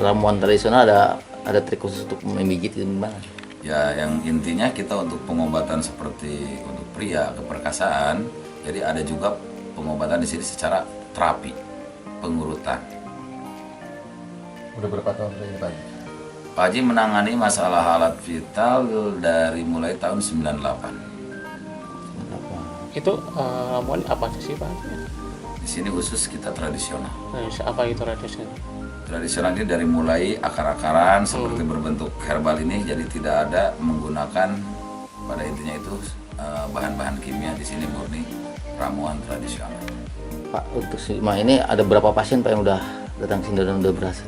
Ramuan tradisional ada trik khusus untuk memijit gimana? Ya, yang intinya kita untuk pengobatan seperti untuk pria keperkasaan, jadi ada juga pengobatan di sini secara terapi, pengurutan. Udah berapa tahun ini Pak? Pak Haji menangani masalah alat vital dari mulai tahun 98. Itu ramuan apa sih Pak? Di sini khusus kita tradisional. Nah, apa itu tradisional? Tradisional ini dari mulai akar-akaran seperti berbentuk herbal ini, jadi tidak ada menggunakan pada intinya itu bahan-bahan kimia. Di sini murni ramuan tradisional. Pak, untuk Sigma ini ada berapa pasien Pak yang udah datang sini dan udah berhasil?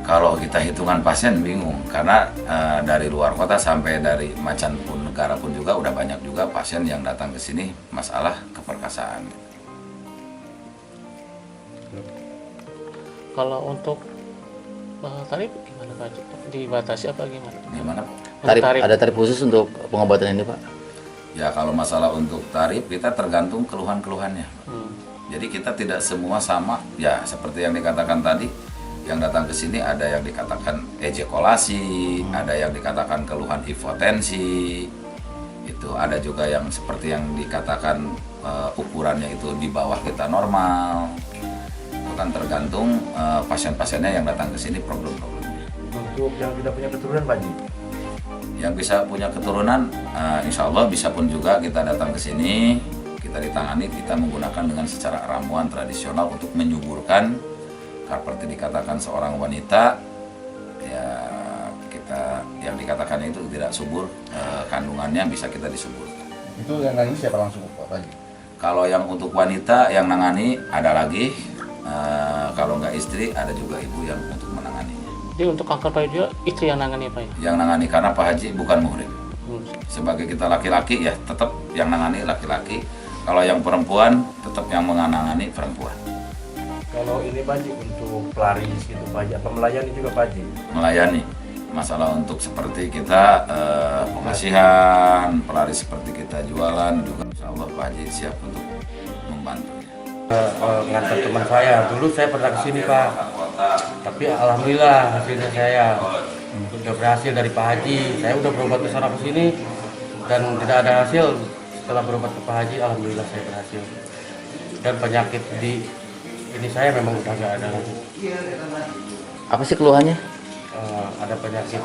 Kalau kita hitungan pasien bingung, karena dari luar kota sampai dari Macan pun negara pun juga udah banyak juga pasien yang datang ke sini masalah keperkasaan. Kalau untuk tarif gimana Pak? Dibatasi apa gimana? Gimana? Ada tarif khusus untuk pengobatan ini Pak? Ya, kalau masalah untuk tarif kita tergantung keluhan-keluhannya. Jadi kita tidak semua sama. Ya, seperti yang dikatakan tadi, yang datang ke sini ada yang dikatakan ejakulasi, ada yang dikatakan keluhan hipotensi. Itu ada juga yang seperti yang dikatakan ukurannya itu di bawah kita normal. Kan tergantung pasien-pasiennya yang datang ke sini problem-problemnya. Untuk yang tidak punya keturunan Pak Haji? Yang bisa punya keturunan, insya Allah bisa pun juga kita datang ke sini, kita ditangani, kita menggunakan dengan secara ramuan tradisional untuk menyuburkan. Seperti dikatakan seorang wanita, ya kita yang dikatakannya itu tidak subur, kandungannya bisa kita disuburkan. Itu yang nangis siapa langsung Pak Haji? Kalau yang untuk wanita yang nangani ada lagi. Kalau nggak istri, ada juga ibu yang untuk menanganinya. Jadi untuk kanker payudara juga istri yang nangani Pak ya? Yang nangani karena Pak Haji bukan muhrim. Sebagai kita laki-laki ya tetap yang nangani laki-laki. Kalau yang perempuan tetap yang menangani perempuan. Kalau ini Pak Haji untuk pelaris gitu Pak Haji, apa melayani juga Pak Haji? Melayani. Masalah untuk seperti kita pengasihan, pelaris seperti kita jualan juga. Insya Allah Pak Haji siap untuk membantu. Ngantar teman saya, dulu saya pernah kesini Pak, tapi alhamdulillah hasilnya saya udah berhasil dari Pak Haji. Saya udah berobat ke sana kesini dan tidak ada hasil. Setelah berobat ke Pak Haji, alhamdulillah saya berhasil. Dan penyakit di ini saya memang udah nggak ada lagi. Apa sih keluhannya? Ada penyakit